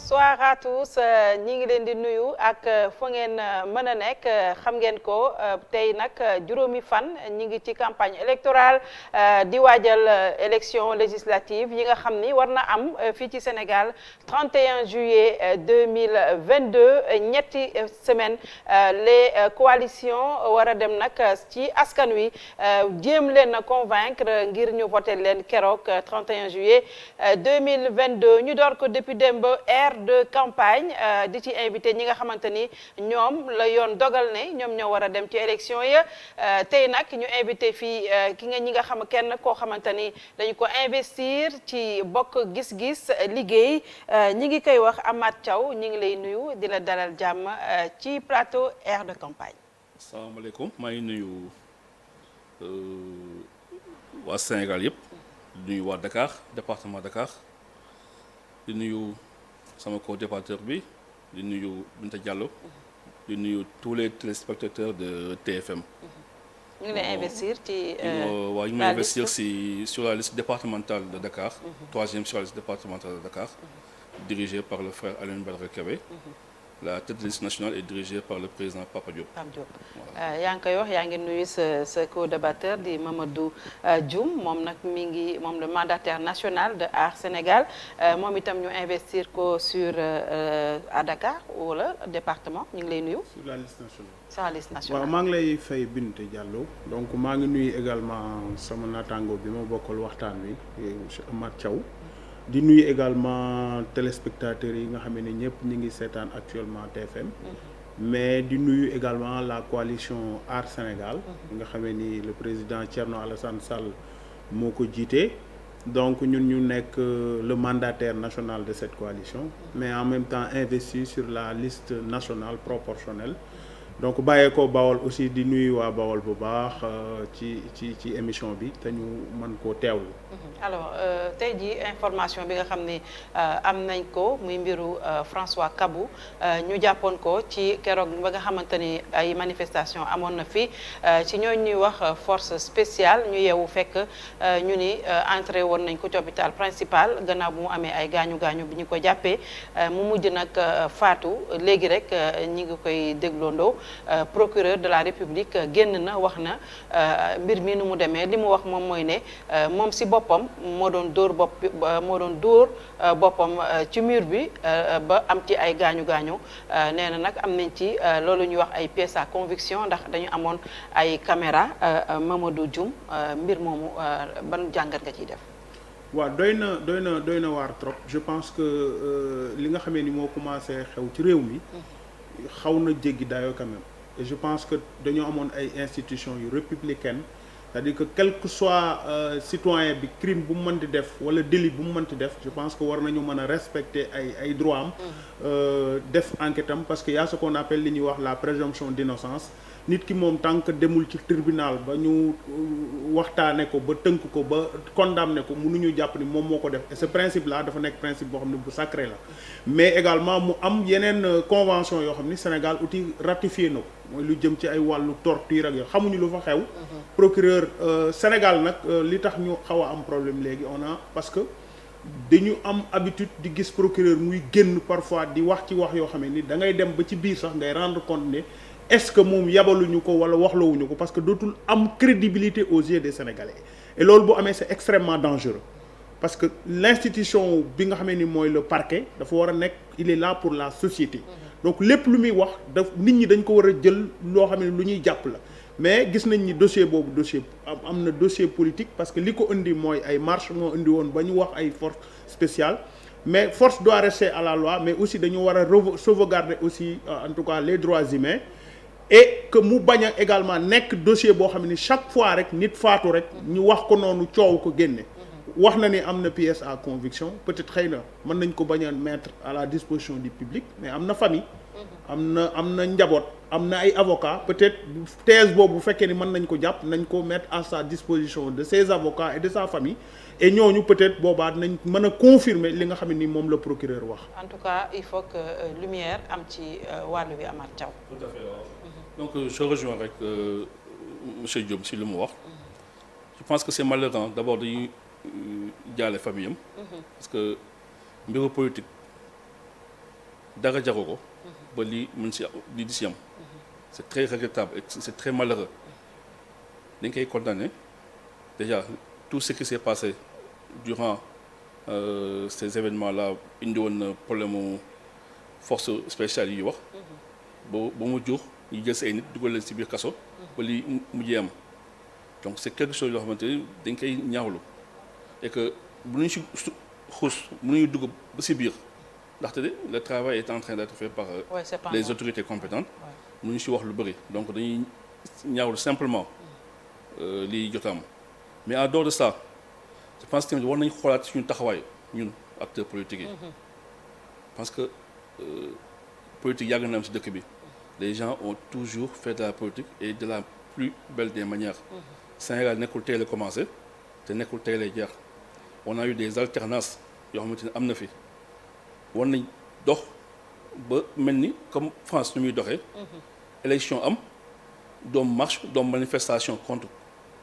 bonsoir à tous ñi ngi leen di nuyu ak fa ngeen mën a nekk xam ngeen ko tey nag juróomi fan ñi ngi ci campagne électorale di waajal élection législative yi nga xam ni war na am fii ci Sénégal 31 juillet 2022 ñetti semaine les coalitions war a dem nag ci askan wi jéem leen a convaincre ngir ñu voter leen keroog 31 juillet 2022 ñu door ko depuis démb ère de campagne di ci invité ñi nga xamante ni ñoom la yoon dogal ne ñoom ñoo war a dem ci élection ya tey nag ñu invité fii ñi nga xam kenn koo xamante ni dañu ko investir ci bokk gis-gis liggéey ñi ngi koy wax Amath Thiaw ñi ngi lay nuyu di la dalal jàmm ci plateau ère de campagne. asalaamaaleykum maa ngi nuyu waa Sénégal yëpp di nuyu waa Dakar département Dakar di nuyu sama co-débatteur bi di nuyu Binta Diallo di nuyu tous les téléspectateurs de TFM. ñu ngi lay investir ci waaw ñu ngi investir sur la liste départementale de Dakar. troisième sur la liste départementale de Dakar. dirigée par le frère Alioune Badara Kébé. La tête de liste nationale est dirigée par le président Papa Diop. yaa ngi koy wax yaa ngi nuyu sa co-débatteur di Mamadou Dioum moom nag moom le mandataire national de Aar Sénégal moom itam ñu investir ko sur à Dakar wala département ñu ngi lay nuyu. sur la liste nationale. sur la liste nationale waaw maa ngi lay fay Binta Diallo donc maa ngi nuyu également sama naataango bi ma bokkal waxtaan wi monsieur Amath Thiaw. di nuyu également téléspectateurs yi nga xam ne ñëpp ñu ngi seetaan actuellement TFM mais di nuyu également la coalition Aar Sénégal nga xam ni le président Thierno Alassane Sall moo ko jiite donc ñun ñu nekk le mandataire national de cette coalition mais en même temps investi sur la liste nationale proportionnelle donc bàyyeekoo Bawol aussi di nuyu waa Bawol bu baax ci émission bi te ñu mën koo teewlu. alors tey jii information bi nga xam ni am nañ ko muy mbiru François Kabou ñu jàppoon ko ci keroog ba nga xamante ni ay manifestation amoon na fi ci ñooñu ñuy wax force spéciale ñu yeewu fekk ñu ni entré woon nañ ko ci hôpital principal gannaaw bu mu amee ay gaañu bi ñu ko jàppee mu mujj nag faatu léegi rek ñi ngi koy dégloondoo procureur de la République génn na wax na mbir mi nu mu demee li mu wax moom mooy ne moom si boppam moo doon dóor boppam ci mur bi ba am ci ay gaañu nee na nag am nañ ci loolu ñuy wax ay pièces à conviction ndax dañu amoon ay caméra Mamadou Dioum mbir moomu ban jàngat nga ciy def. waaw doy na waar trop je pense que li nga xamee ni moo commencé xew ci réew mi. xaw na jéggi daayoo quand même et je pense que dañoo amoon ay institutions yu républicaines c'est-à-dire que quel que soit citoyen bi crime bu mu mënti def wala délit bu mu mënti def je pense que war nañu mën a respecter ay droits am def enquête am parce que y a ce qu'on appelle li ñuy wax la présomption d'innocence nit ki moom tant que demul ci tribunal ba ñu waxtaane ko ba tënk ko ba condamné ko mënuñu jàpp ni moom moo ko def et ce principe là dafa nekk principe boo xam ne bu sacré la mais également mu am yeneen convention yoo xam ni Sénégal outil ratifié na ko mooy lu jëm ci ay wàllu torture ak yoo xamuñu lu fa xew procureur Sénégal nag li tax ñu xaw a am problème léegi parce que dañu am habitude di gis procureur muy génn parfois di wax ci wax yoo xam ne ni da ngay dem ba ci biir sax ngay rendre compte ne est-ce que moom yabaluñu ko wala waxlawuñu ko parce que dootul am crédibilité aux yeux des Sénégalais et loolu bu amee c'est extrêmement dangereux parce que l'institution bi nga xamee ni mooy le parquet dafa war a nekk il est là pour la société donc lépp lu muy wax nit ñi dañ ko war a jël loo xam ne lu ñuy jàpp la mais gis nañ ni dossier boobu am na dossier politique parce que li ko indi mooy ay marche moo indi woon ba ñu wax ay force spéciale mais force doit rester à la loi mais aussi dañu war a sauvegarder aussi en tout cas les droits humains et que mu bañ a également nekk dossier boo xam ne chaque fois rek nit faatu rek ñu wax ko noonu coow ko génne wax na ni am na pièce à conviction peut-être xëy na mën nañ ko bañ a mettre à la disposition du public mais am na famille am na njaboot am na ay avocats peut-être thèse boobu bu fekkee ni mën nañ ko jàpp nañ ko mettre à sa disposition de ses avocats et de sa famille et ñooñu peut-être boobaa nañ mën a confirmer li nga xam ne ni moom la procureur wax. en tout cas il faut que lumière am ci wàllu bi Amath Thiaw. Tout à fait waaw. Donc je rejoins rek monsieur Diop si lu mu wax. Je pense que c'est malheureux d'abord dañuy jaale famille am. parce que mbiru politique dara jaru ko ba lii mën si lii di si am c'est très regrettable et c'est très malheureux dañ koy condamner déjà tout ce qui s'est passé durant ces événements-là indi woon problème mu force spéciale yi wax ba mu jur ñu jël si ay nit dugal leen si biir kaso ba lii mujjee am donc c'est quelque chose yoo xamante ni dañ koy ñaawlu et que mënuñu si xuus mënuñu dugg ba si biir ndaxte le travail est en train d'être fait par les autorités compétentes mënuñu si wax lu bëri donc dañuy ñaawlu simplement lii jot am mais en dehors de ça je pense que war nañu xoolaat suñu taxawaay ñun acteurs politiques yi parce que politique yàgg na am si dëkk bi les gens ont toujours fait de la politique et de la plus belle des manières Sénégal nekkul tey la commencé te nekkul tey lay jeex on a eu des alternances yoo xamante ne am na fi war nañ dox ba mel ni comme France nu muy doxee élection am doom marche doom manifestation contre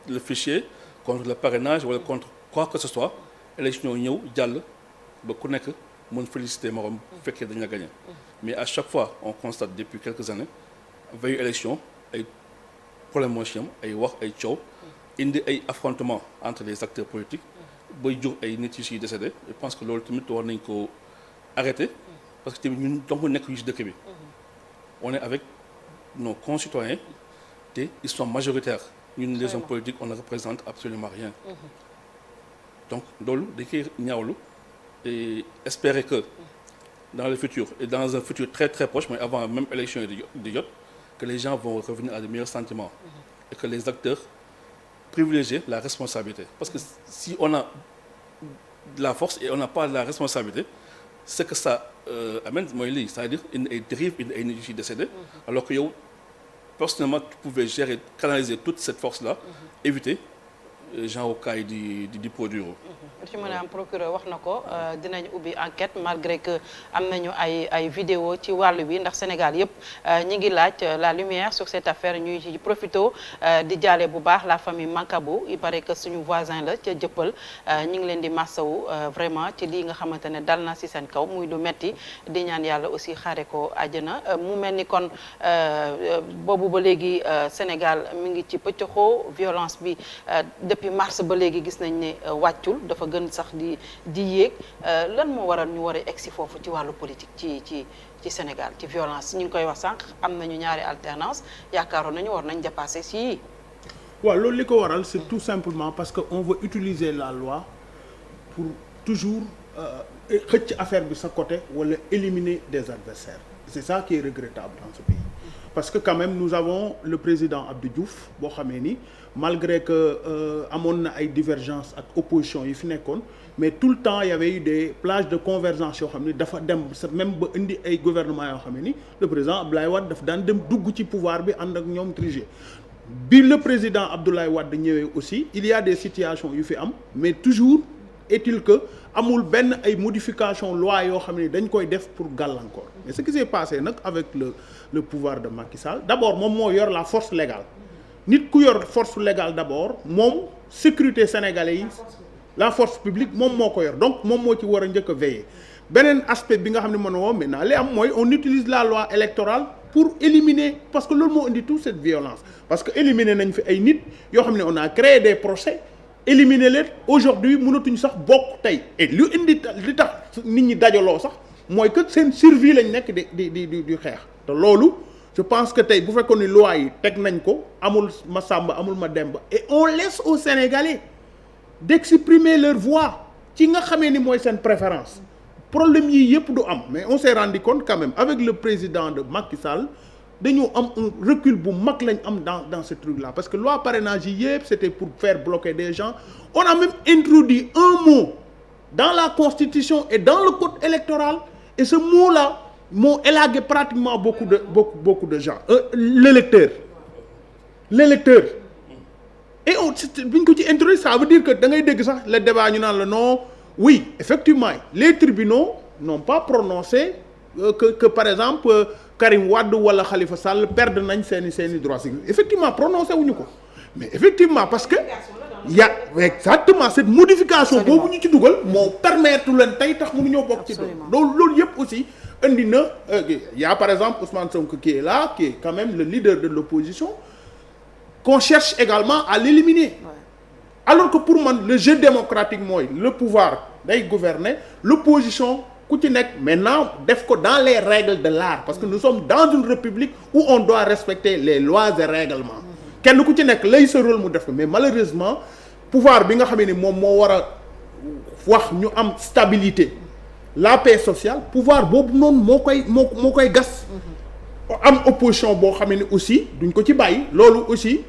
le fichier contre le parrainage wala contre quoi que ce soit élection ñëw jàll ba ku nekk mën féliciter morom bu fekkee dañ la gagné mais à chaque fois on constate depuis quelques années veille élection ay problème moo ci am ay wax ay coow indi ay affrontements entre les acteurs politiques bay jur ay nit yu siy décédé je pense que loolu tamit war nañ ko arrêter parce que tamit ñun donc nekk yu si dëkk bi on est avec nos concitoyens te ils sont majoritaires ñun les hommes politiques on ne représente absolument rien donc loolu dañ koy ñaawlu et espérer que dans le futur et dans un futur très très proche mais avant même élection yi di jot que les gens vont revenir à de meilleurs sentiments et que les acteurs privilégient la responsabilité parce que si on a de la force et on n'a pas de la responsabilité ce que ça amène mooy lii c'est-à-dire une ay dérive une ay nit yu décédé alors que yow personnellement tu pouvais gérer canaliser toute cette force-là éviter genre cas yi di produire. ci mën a am procureur wax na ko dinañ ubbi enquête malgré que am nañu ay vidéo ci wàllu bi ndax Sénégal yëpp ñi ngi laaj la lumière sur cette affaire ñuy ci profito di jaale bu baax la famille Mankabou il paraît que suñu voisin la ca Jëppal ñi ngi leen di massawu vraiment ci lii nga xamante ne dal na si seen kaw muy lu metti di ñaan yàlla aussi xaare ko àjjana mu mel ni kon boobu ba léegi Sénégal mi ngi ci pëccëxoo violence bi depuis mars ba léegi gis nañ ne wàccul dafa gën sax di yéeg lan moo waral ñu war a egsi foofu ci wàllu politique ci Sénégal ci violence ñu ngi koy wax sànq am nañu ñaari alternance yaakaaroon nañu war nañ dépasser si waaw loolu li ko waral c'est tout simplement parce que on veut utiliser la loi pour toujours xëcc affaire bi sa côté wala éliminer des adversaires c'est ça qui est regrettable dans ce pays parce que quand même nous avons le président Abdou Diouf boo xamee ni malgré que amoon na ay divergences ak opposition yi fi nekkoon mais tout le temps il y avait eu des plages de convergence yoo xam ni dafa dem même ba indi ay gouvernement yoo xam ne ni le président Abdoulaye Wade daf daan dem dugg ci pouvoir bi ànd ak ñoom triger bi le président Abdoulaye Wade ñëwee aussi il y a des situations yu fi am mais toujours est-il que amul benn ay modification loi yoo xam ne dañ koy def pour gàllankoor mais ce qui s'est passé nag avec le pouvoir de Macky Sall d'abord moom moo yor la force légale nit ku yor force légale d'abord moom sécurité sénégalais yi la force publique moom moo ko yor donc moom moo ci war a njëkk a veiller beneen aspect bi nga xam ne mën na woo maintenant li am mooy on utilise la loi électorale pour éliminer parce que loolu moo indi toute cette violence parce que éliminer nañ fi ay nit yoo xam ne on a créé des procès éliminer leen aujourd'hui mënatuñ sax bokk tey et lu indi li tax nit ñi dajaloo sax mooy que seen survie lañ nekk di xeex te loolu je pense que tey bu fekkoon ni loi yi teg nañ ko amul ma Samba amul ma Demba et on laisse aux Sénégalais d'exprimer leur voix ci nga xamee ni mooy seen préférence problème yii yëpp du am mais on s'est rendu compte quand même avec le président de Macky Sall dañu am un recul bu mag lañ am dans ce truc là parce que loi parrainage yi yëpp c'était pour faire bloquer des gens on a même introduit un mot dans la constitution et dans le code électoral et ce mot là moo élagué pratiquement beaucoup de gens l'électeur et bi ñu ko ci introduit ça veut dire que da ngay dégg sax le débat ñu naan la non oui effectivement les tribunaux n'ont pas prononcé que par exemple Karim Wade wala Khalifa Sall perdre nañ seeni droits civiques effectivement prononcé wuñu ko mais effectivement parce que y a exactement cette modification boobu ñu ci dugal moo permettre leen tey tax mënuñoo bokk ci loolu yëpp aussi indi na y a par exemple Ousmane Sonko qui est là qui est quand même le leader de l'opposition qu'on cherche également à l'éliminer alors que pour man le jeu démocratique mooy le pouvoir day gouverner l'opposition ku ci nekk maintenant def ko dans les règles de l'art parce que nous sommes dans une république où on doit respecter les lois et règlements kenn ku ci nekk lay sa rôle mu def ko mais malheureusement pouvoir bi nga xamee ni moom moo war a wax ñu am stabilité la paix sociale pouvoir boobu noonu moo koy gas am opposition boo xamee ni aussi duñ ko ci bàyyi loolu aussi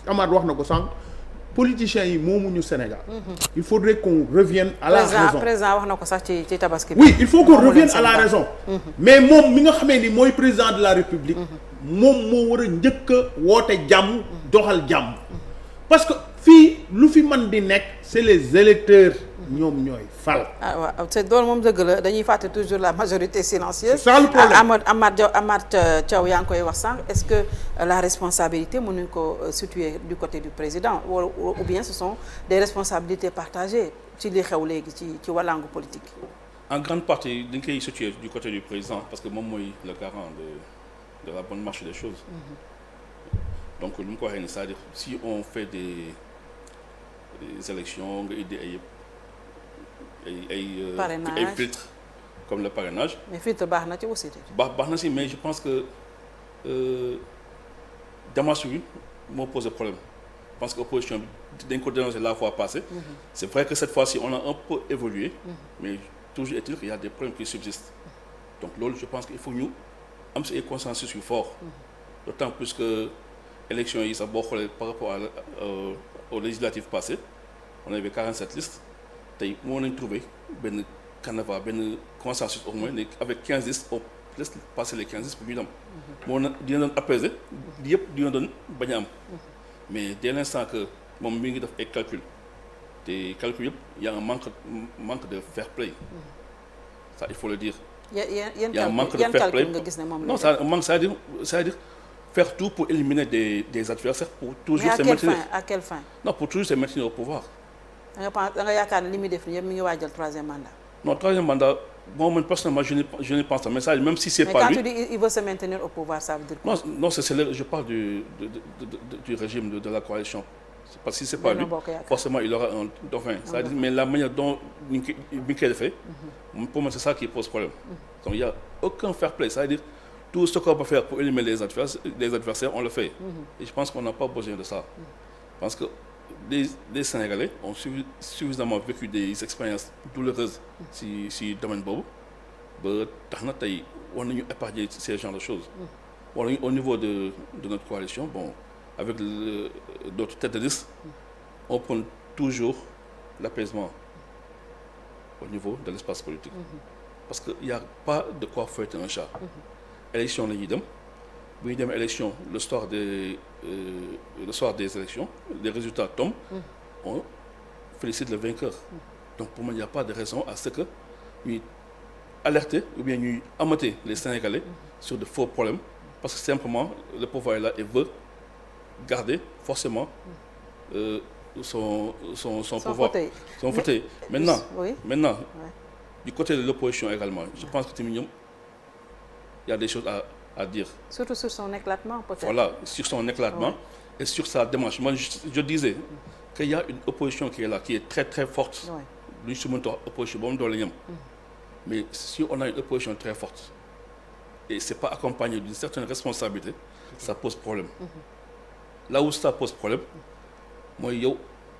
Amath wax na ko sànq politiciens yi moomuñu Sénégal. Il faudrait qu'on revienne à la raison. président wax na ko sax ci tabaski bi. oui il faut qu'on revienne à la raison. mais moom mi nga xamee ni mooy président de la République. moom moo war a njëkk a woote jàmm doxal jàmm. parce que fii lu fi mën di nekk c'est les électeurs ñoom ñooy fal. ah waaw c'est loolu moom dëgg la dañuy fàtte toujours la majorité silencieuse. c'est ça le problème Amath Thiaw yaa ngi koy wax sànq est-ce que la responsabilité mën nañu ko situer du côté du président ou bien ce sont des responsabilités partagées ci li xew léegi ci wàllangu politique. en grande partie dañ koy situer du côté du président parce que moom mooy le garant de la bonne marche des choses. donc lu mu ko waxee ni c'est-à-dire si on fait des élections nga indi ay filtres comme le parrainage. mais filtre baax na ci aussi. baax na si mais je pense que démarche bi moo posé problème parce que opposition bi dañ ko dénoncé la fois passée. C'est vrai que cette fois-ci on a un peu évolué. mais toujours est-il qu'il y a des problèmes qui subsistent. donc loolu je pense qu'il faut ñu am si ay consensus yu fort. d'autant plus que élection yi sax boo xoolee par rapport aux législatives passées on avait 47 listes tey moo nañ trouver benn canevas benn consensus au moins avec 15 listes on laisse passer les 15 listes pour ñu dem moo na dina doon apaiser yëpp dina doon bañ a am mais dès l'instant que moom mi ngi def ay calcul te calcul yëpp y a un manque de fair play ça il faut le dire y a un manque de fair play non ça manque c'est-à-dire faire tout pour éliminer des adversaires pour toujours se maintenir. À quelle fin? Non, pour toujours se maintenir au pouvoir. da nga yaakaar ne li muy def nii yëpp mi ngi waajal troisième mandat. Non, troisième mandat moi personnellement je ne pense pas mais ça même si c'est mais pas lui. Mais quand tu dis il veut se maintenir au pouvoir ça veut dire quoi? Non, je parle du régime de la coalition. Parce que si c'est pas lui, forcément il aura un dauphin. C'est-à-dire mais la manière dont bi ñu koy defee pour moi c'est ça qui pose problème. Donc il y a aucun fair play, c'est-à-dire tout ce qu'on peut faire pour éliminer les adversaires, on le fait. Et je pense qu'on n'a pas besoin de ça. Parce que les Sénégalais ont suffisamment vécu des expériences douloureuses si domaine boobu ba tax na tey war nañu épargner ces genres de choses. War nañu au niveau de notre coalition bon avec d'autres têtes de liste on prend toujours l'apaisement au niveau de l'espace politique. Parce que il y a pas de quoi fouetter un chat. Élection la ñuy dem bu ñu dem élection le soir des élections les résultats tombent on félicite le vainqueur donc pour moi il n'y a pas de raison à ce que ñuy alerter ou bien ñuy amatter les Sénégalais sur de faux problèmes parce que simplement le pouvoir est là et veut garder forcément son pouvoir son fauteuil maintenant du côté de l'opposition également je pense que tamit ñoom il y a des choses à dire. Surtout sur son éclatement, peut-être. Voilà, sur son éclatement et sur sa démarche. Moi, je disais qu'il y a une opposition qui est là, qui est très très forte. Lui, je me opposition, mais si on a une opposition très forte et c'est pas accompagné d'une certaine responsabilité, ça pose problème. Là où ça pose problème, moi,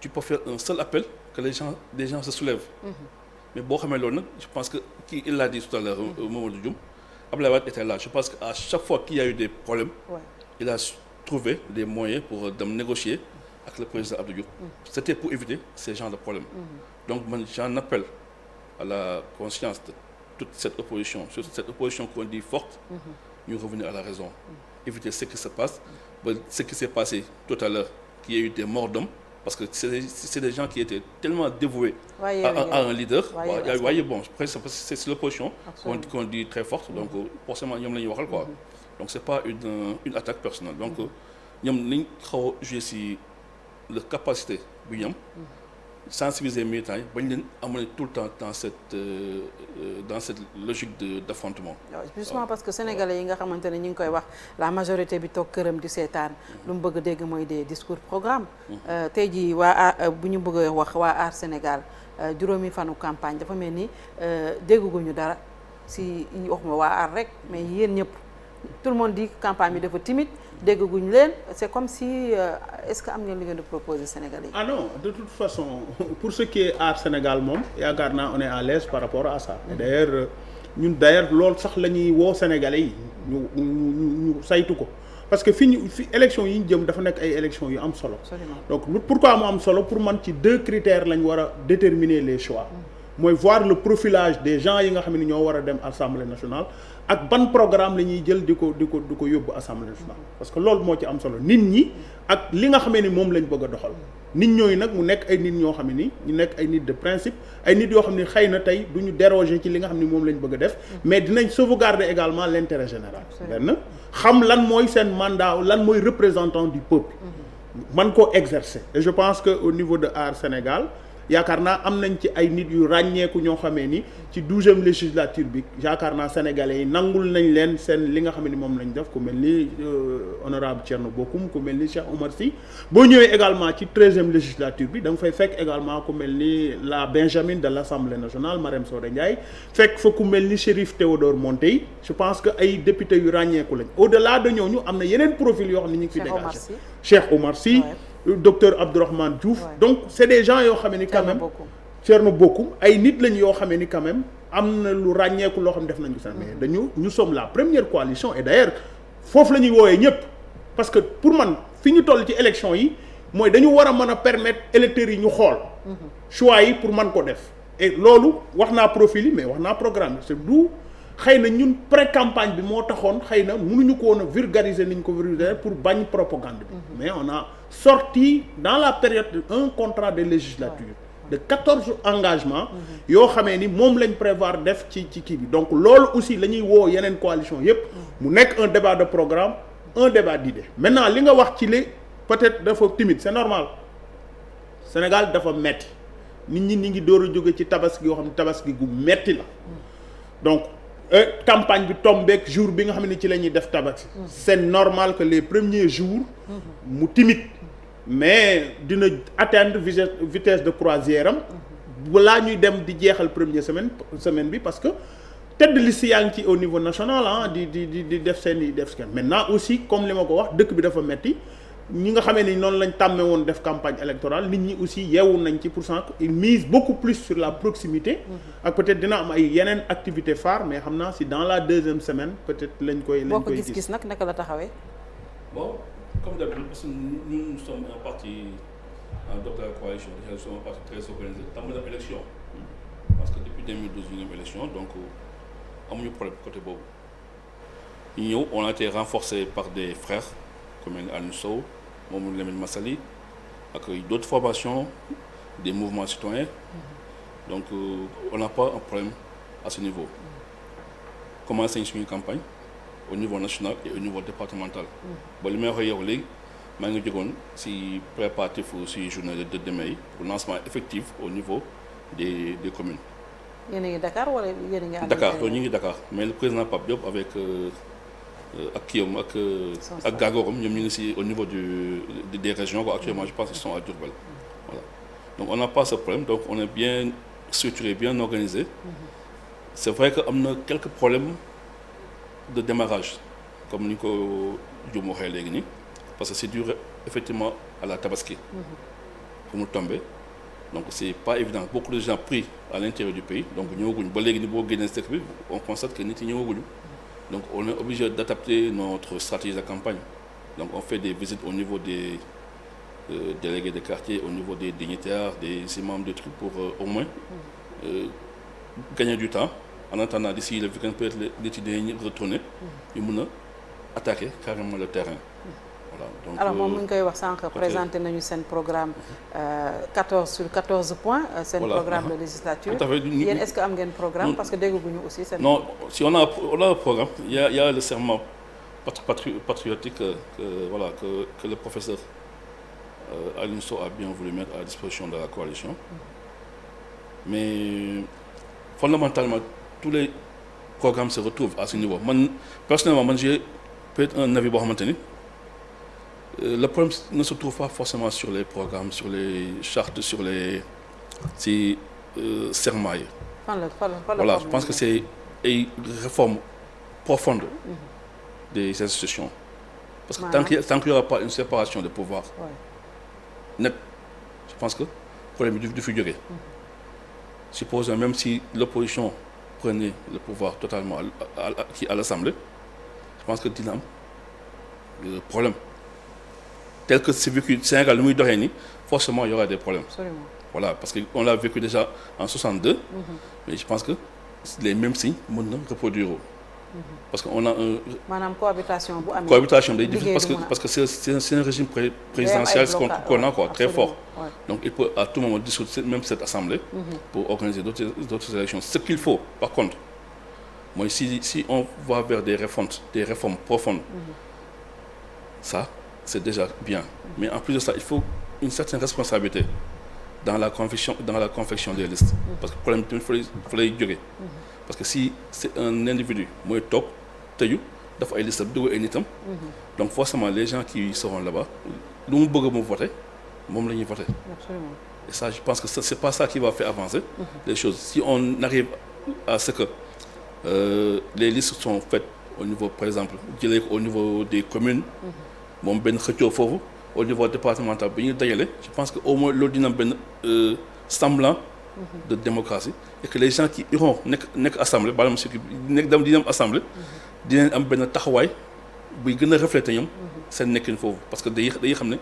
tu peux faire un seul appel que les gens se soulèvent. Mais bon, je pense que il l'a dit tout à l'heure au moment du Dioum. Abdoulaye Wade était là. Je pense qu'à chaque fois qu'il y a eu des problèmes, il a trouvé des moyens pour négocier avec le président Abdou Diouf. C'était pour éviter ces genres de problèmes. Donc j'en appelle à la conscience de toute cette opposition, surtout cette opposition qu'on dit forte, nous revenir à la raison. Éviter ce qui se passe, ce qui s'est passé tout à l'heure, qu'il y a eu des morts d'hommes, parce que c'est des gens qui étaient tellement dévoués à un leader. Bon, c'est l'opposition qu'on dit très forte, donc forcément, donc c'est pas une attaque personnelle. Donc, nous avons joué la capacité bu ñu am sensibiliser militants yi bañ leen amener tout le temps dans cette logique d'affrontement. Justement parce que sénégalais yi nga xamante ne ñu ngi koy wax la majorité bi toog këram di seetaan lu mu bëgg a dégg mooy des discours programme tey jii bu ñu bëgg a wax waa Aar Sénégal juróomi fanu campagne dafa mel ni dégguñu dara si waxuma waa Aar rek mais yéen ñëpp tout le monde dit campagne bi dafa timide dégguñu leen c'est comme si est-ce que am ngeen li ngeen di proposer Sénégalais yi. Ah non, de toute façon pour ce qui est Aar Sénégal moom yaakaar naa on est à l'aise par rapport à ça. D'ailleurs d'ailleurs loolu sax la ñuy woo Sénégalais yi ñu saytu ko parce que fi élection yi ñu jëm dafa nekk ay élections yu am solo. Donc pourquoi mu am solo pour man ci 2 critères lañ war a déterminer les choix. mooy voir le profilage des gens yi nga xam ne ñoo war a dem Assemblée nationale ak ban programme la ñuy jël di ko yóbbu Assemblée nationale parce que loolu moo ci am solo nit ñi ak li nga xamee ni moom lañ bëgg a doxal nit ñooyu nag mu nekk ay nit ñoo xam ne ni ñu nekk ay nit de principe ay nit yoo xam ne xëy na tey du ñu déroger ci li nga xam ne moom lañ bëgg a def mais dinañ sauvegarder également l'intérêt général benn xam lan mooy seen mandat lan mooy représentant du peuple man koo exercer et je pense que au niveau de Aar Sénégal yaakaar naa am nañ ci ay nit yu ràññeeku ñoo xamee ni ci 12e législature bi yaakaar naa sénégalais yi nangul nañ leen seen li nga xam ne moom lañ def ku mel ni honorable Thierno Bocoum ku mel ni Cheikh Omar Sy boo ñëwee également ci 13e législature bi da nga fay fekk également ku mel ni la Benjamin de l'Assemblée nationale Marème Soda Ndiaye fekk fa ku mel ni Chérif Théodore Monteil je pense que ay députés yu ràññeeku lañ au-delà de ñooñu am na yeneen profil yoo xam ne ñu ngi fi dégagé Cheikh Omar Sy docteur Abdourahmane Diouf donc c'est des gens yoo xam ne ni quand même Thierno Bocoum ay nit lañ yoo xam ne ni quand même am na lu ràññeeku loo xam ne def nañ ko sax mais nous sommes la première coalition et d'ailleurs foofu la ñuy woowee ñëpp parce que pour man fi ñu toll ci élection yi mooy dañu war a mën a permettre électeurs yi ñu xool choix yi pour mën ko def et loolu wax naa profil yi mais wax naa programme c'est du xëy na ñun pré-campagne bi moo taxoon xëy na mënuñu ko woon a vulgariser ni ñu ko vulgariser pour bañ propagande bi mais on a sorti dans la période un contrat de législature de 14 engagements yoo xamee ni moom lañ prévoir def ci kii bi donc loolu aussi la ñuy woo yeneen coalition yépp mu nekk un débat de programme un débat d'idées maintenant li nga wax ci li peut-être dafa timide c'est normal Sénégal dafa metti nit ñi ngi door a jóge ci tabaski yoo xam ne tabaski gu metti la donc campagne bi tombeek jour bi nga xam ne ci la ñuy def tabaski c'est normal que les premiers jours mu timide mais dina atteindre vitesse de croisière am balaa ñuy dem di jeexal première semaine bi parce que tête de liste yaa ngi ci au niveau national di def seen maintenant aussi comme li ma ko wax dëkk bi dafa metti ñi nga xamee ni noonu lañ tàmmee woon def campagne électorale nit ñi aussi yeewu nañ ci pour cent ils misent beaucoup plus sur la proximité ak peut-être dina am ay yeneen activité phare mais xam naa si dans la 2e semaine peut-être lañ koy gis nag naka la taxawee bon comme d'habitude parce que nous sommes un parti en dehors de la coalition déjà nous sommes un parti très organisé tàmm dem élection parce que depuis 2012 ñu ngi am élection donc amuñu problème côté boobu ñu ñëw on a été renforcé par des frères comme Aliou Sow Mamadou Lamine Massaly ak d'autres formations des mouvements citoyens donc on n'a pas un problème à ce niveau commencé nañ suñu campagne au niveau national et au niveau départemental ba li may wax yow léegi maa ngi jógoon ci préparatif ci journée de demain yi pour lancement effectif au niveau des communes. yéen a ngi Dakar wala yéen a ngi Dakar ñu ngi Dakar mais le président Pape Diop avec ak kiyam ak Gagorom ñoom ñu ngi ci au niveau des régions quoi actuellement je pense qu'ils sont à Diourbel voilà donc on n'a pas ce problème donc on est bien structuré bien organisé c'est vrai que am na quelques problèmes de démarrage comme ni ko Dioum waxee léegi nii parce que c'est dû effectivement à la tabaski pour mu tomber donc c'est pas évident beaucoup de gens pris à l'intérieur du pays donc ñëwaguñu ba léegi ni boo génnee dëkk bi on constate que nit yi ñëwaguñu donc on est obligé d'adapter notre stratégie de campagne donc on fait des visites au niveau des délégués de quartier au niveau des dignitaires des membres des trucs pour au moins gagner du temps en attendant d'ici le week-end peut-être nit yi dañuy retourner ñu mën a attaquer carrément le terrain voilà donc alors moom mu ngi koy wax sànq présenté nañu seen programme 14 sur 14 points seen programme de législature yéen est-ce que am ngeen programme parce que dégguñu aussi seen non si on a un programme il y a le serment patriotique que le professeur Aliou Sow a bien voulu mettre à disposition de la coalition. Mais fondamentalement, tous les programmes se retrouvent à ce niveau. Personnellement, j'ai peut-être un avis maintenu. Le problème ne se trouve pas forcément sur les programmes, sur les chartes, sur les serments. Voilà, je pense que c'est une réforme profonde des institutions. Parce que tant qu'il n'y aura pas une séparation de pouvoir net, je pense que le problème du futur. Supposons même si l'opposition prenait le pouvoir totalement à l'Assemblée, je pense que dina am problème. Tel que c'est vécu Sénégal, forcément il y aura des problèmes. Absolument. Voilà, parce qu'on l'a vécu déjà en 62, mais je pense que les mêmes signes vont reproduire. Parce qu'on a un... Madame, cohabitation, difficile parce que c'est un régime présidentiel qu'on a quoi, très fort. Ouais. Donc il peut à tout moment dissoudre même cette assemblée pour organiser d'autres élections. Ce qu'il faut, par contre, moi, si on va vers des réformes profondes, ça, c'est déjà bien. Mais en plus de ça, il faut une certaine responsabilité dans la confection des listes. Parce que le problème, il faut les durer. Parce que si c'est un individu, moi, top, il faut une liste de nitam. Donc forcément, les gens qui seront là-bas, nous devons voter, nous devons voter. Absolument. Et ça, je pense que ce n'est pas ça qui va faire avancer les choses. Si on arrive à ce que les listes sont faites au niveau, par exemple, au niveau des communes, au niveau départemental, je pense qu'au moins, l'autre a semblant de démocratie et que les gens qui iront à l'Assemblée, assemblée, dinañ am benn taxawaay buy gën a refléter ñoom seen nekkin foofu parce que day xam ne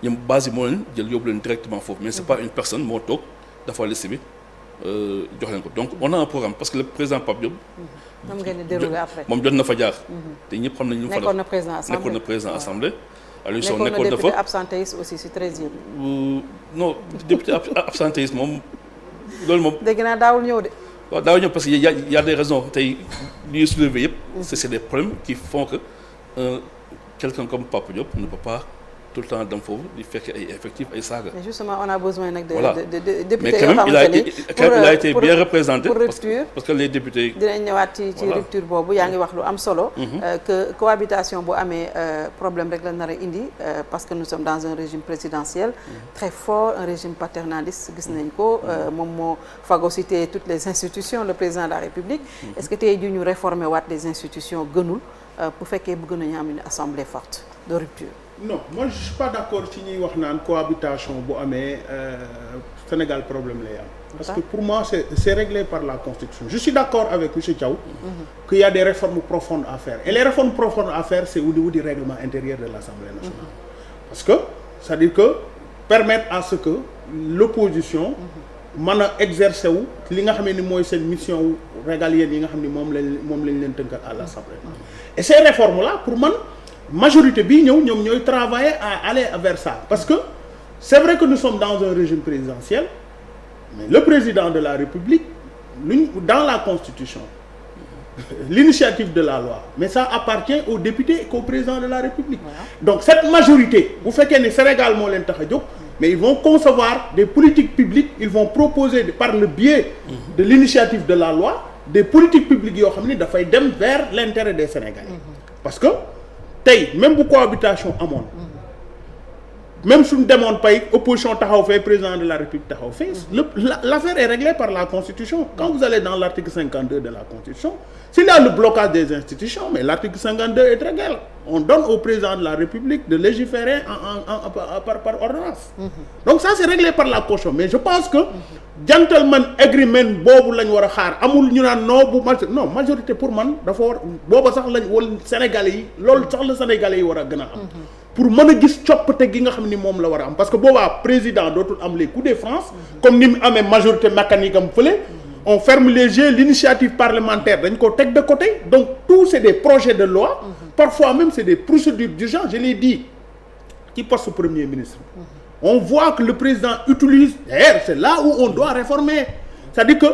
ñoom base yi moo leen jël yóbbu leen directement foofu mais c'est pas une personne moo toog dafa liste bi jox leen ko donc on a un programme parce que le président Pape Diop moom jot na fa jaar te ñëpp xam nañ ñu fa nekkoon na président assemblée Aliou Sow nekkoon na député absentéiste aussi si 13e non député absentéiste moom loolu moom dégg naa daawul ñëw de waaw daaw ñëw parce que y a des raisons tey li ñuy soulever yëpp c'est des problèmes qui font que quelqu'un comme Pape Diop ne peut pas tout le temps dem foofu di fekk ay effectifs ay saaga. Mais justement on a besoin nag de députés mais quand même il a été bien représenté parce que les députés dinañ ñëwaat ci rupture boobu yaa ngi wax lu am solo que cohabitation bu amee problème rek la nar a indi parce que nous sommes dans un régime présidentiel très fort un régime paternaliste gis nañ ko moom moo phagocyté toutes les institutions le président de la République est-ce que tey jii ñu réformer waat les institutions gënul bu fekkee bëgg nañu am une assemblée forte de rupture. Non, moi je suis pas d'accord ci ñuy wax naan cohabitation bu amee Sénégal problème lay am. Parce que pour moi c'est réglé par la Constitution. Je suis d'accord avec M. Thiaw qu'il y a des réformes profondes à faire. Et les réformes profondes à faire c'est au niveau du règlement intérieur de l'Assemblée nationale. Parce que c'est-à-dire que permettre à ce que l'opposition mën a exercer wu li nga xam ne mooy seen mission régalienne yi nga xam ne moom lañ leen tënkal à l'Assemblée. Et ces réformes là pour man majorité bi ñëw ñoom ñooy travailler à aller vers ça parce que c'est vrai que nous sommes dans un régime présidentiel mais le président de la République dans la Constitution l'initiative de la loi mais ça appartient aux députés et qu'au président de la République donc cette majorité bu fekkee ne Sénégal moo leen tax a jóg mais ils vont concevoir des politiques publiques ils vont proposer par le biais de l'initiative de la loi des politiques publiques yoo xam ne dafay dem vers l'intérêt des Sénégalais parce que tey même bu cohabitation amoon même suñu demoon pay opposition taxaw fee président de la République taxaw fee l'affaire est réglée par la Constitution quand vous allez dans l'article 52 de la Constitution s'il y a le blocage des institutions mais l'article 52 est très clair on donne au président de la République de légiférer par ordonnance donc ça c'est réglé par la Constitution mais je pense que gentleman agreement boobu lañ war a xaar amul ñu naan non majorité pour man dafa war booba sax lañ wala Sénégalais yi loolu sax la Sénégalais yi war a gën a am pour mën a gis coppite gi nga xam ni moom la war a am parce que boobaa président dootul am les coups de France comme ni mu amee majorité mécanique am fële on ferme les yeux l'initiative parlementaire dañ ko teg de côté donc tout c'est des projets de loi parfois même c'est des procédures d'urgence je l'ai dit ci poste premier ministre on voit que le président utilise d'ailleurs c'est là où on doit réformer c'est-à-dire que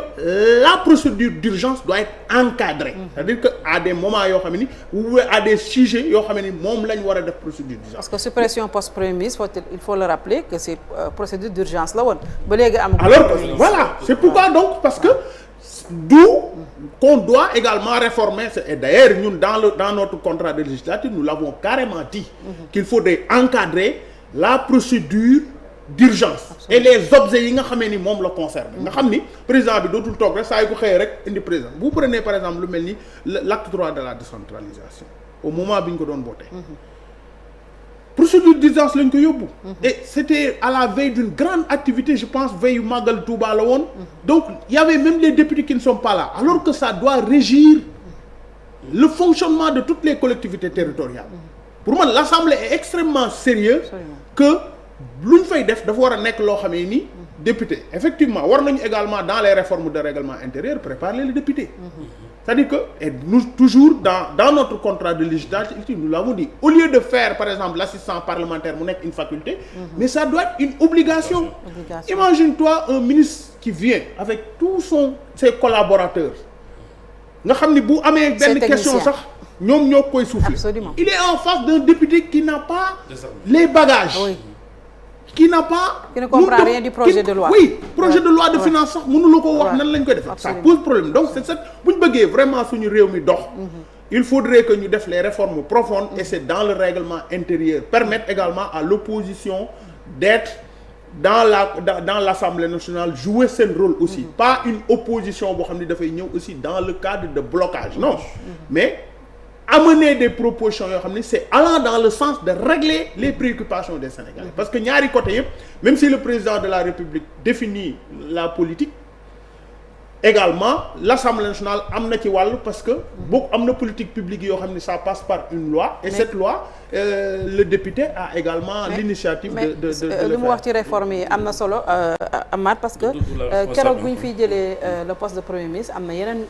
la procédure d'urgence doit être encadrée. C'est-à-dire que à des moments yoo xam ne ou à des sujets yoo xam ne moom la ñu war a def procédure d'urgence. parce que suppression poste premier ministre il faut le rappeler que c'est procédure d'urgence la woon ba léegi am. alors voilà c'est pourquoi donc parce que d'où qu'on doit également réformer et d'ailleurs ñun dans notre contrat de législature nous l'avons carrément dit qu'il faudrait encadrer la procédure d'urgence. Absolument. Et les objets yi nga xamee ni moom la concerne nga xam ni président bi dootul toog rek saa yu ko xëyee rek indi président vous prenez par exemple lu mel ni l'acte 3 de la décentralisation au moment bi ñu ko doon voté procédure d'urgence lañ ko yóbbu et c'était à la veille d'une grande activité je pense veille yu Magal Touba la woon donc il y avait même les députés qui ne sont pas là alors que ça doit régir le fonctionnement de toutes les collectivités territoriales pour moi l'Assemblée est extrêmement sérieuse que lu ñu fay def dafa war a nekk loo xamee ni député effectivement war nañu également dans les réformes de règlement intérieur préparer les députés c'est-à-dire que et nous toujours dans notre contrat de législature nous l'avons dit au lieu de faire par exemple l'assistant parlementaire mu nekk une faculté mais ça doit être une obligation. Imagine-toi un ministre qui vient avec tous ses collaborateurs nga xam ni bu amee benn question sax ñoom ñoo koy souffler. Il est en face d'un député qui n'a pas les bagages. Oui. Qui ne comprend rien du projet de loi. Oui, projet de loi de finances sax mënuloo ko wax nan lañ koy def. Ça pose problème donc c'est ça bu ñu bëggee vraiment suñu réew mi dox. Il faudrait que ñu def les réformes profondes et c'est dans le règlement intérieur permettre également à l'opposition d'être dans l'Assemblée nationale jouer seen rôle aussi. Pas une opposition boo xam ne dafay ñëw aussi dans le cadre de blocage non mais amener des propositions yoo xam ne c'est allant dans le sens de régler les préoccupations des Sénégalais parce que ñaari côté yëpp même si le président de la République définit la politique également l'Assemblée nationale am na ci wàll parce que boo am na politique publique yoo xam ne ça passe par une loi et cette loi le député a également l'initiative de li mu wax ci réforme yi am na solo Amath parce que keroog bu ñu fiy jëlee le poste de premier ministre am na yeneen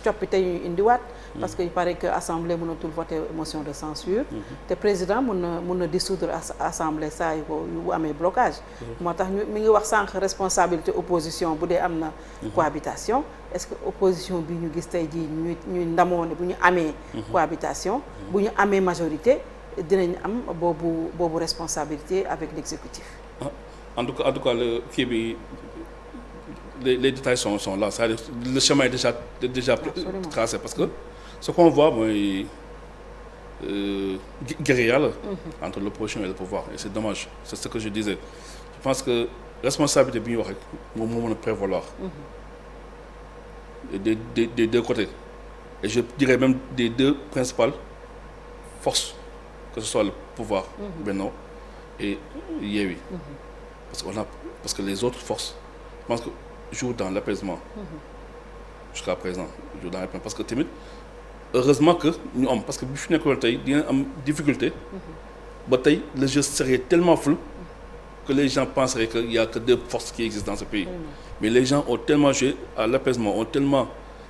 coppite yu indiwaat parce que il paraît que assemblée mënatul voter motion de censure te président mun na dissoudre assemblée saa yu ko yu amee blocage moo tax mi ngi wax sànq responsabilité opposition bu dee am na cohabitation est-ce que opposition bi ñu gis tey jii ñuy ndamoo ne bu ñu amee cohabitation bu ñu amee majorité dinañ am boobu responsabilité avec l'exécutif. En tout cas le kii bi les détails sont là c'est-à-dire le chemin est déjà tracé parce que ce qu'on voit mooy guérilla la entre l'opposition et le pouvoir et c'est dommage c'est ce que je disais je pense que responsabilité bi ñu wax rek moom moo mën a prévaloir des deux côtés et je dirais même des deux principales forces que ce soit le pouvoir Benno et Yewwi parce que les autres forces je pense que jouent dans l'apaisement jusqu'à présent jouent dans l'apaisement parce que tamit heureusement que ñu am parce que bi fi nekkoon tey dina am difficulté ba tey le jeu serait tellement flou que les gens penseraient qu'il y a que deux forces qui existent dans ce pays mais les gens ont tellement joué à l'apaisement ont tellement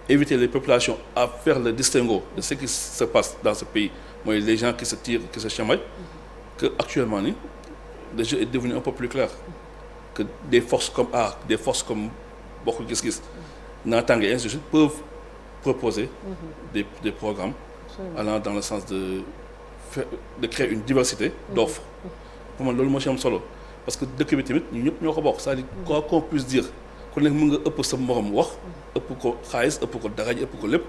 évité les populations à faire le distinguo de ce qui se passe dans ce pays mooy les gens qui se tirent qui se chamaillent que actuellement ni le jeu est devenu un peu plus clair que des forces comme des forces comme Bokk Gis Gis Naataangué et ainsi de suite peuvent proposer des programmes allant dans le sens de créer une diversité d'offres pour man loolu moo ci am solo parce que dëkk bi tamit ñu ñëpp ñoo ko bokk c'est-à-dire quoi qu'on puisse dire ku nekk mën nga ëpp sa morom wax ëpp ko xaalis ëpp ko daraja ëpp ko lépp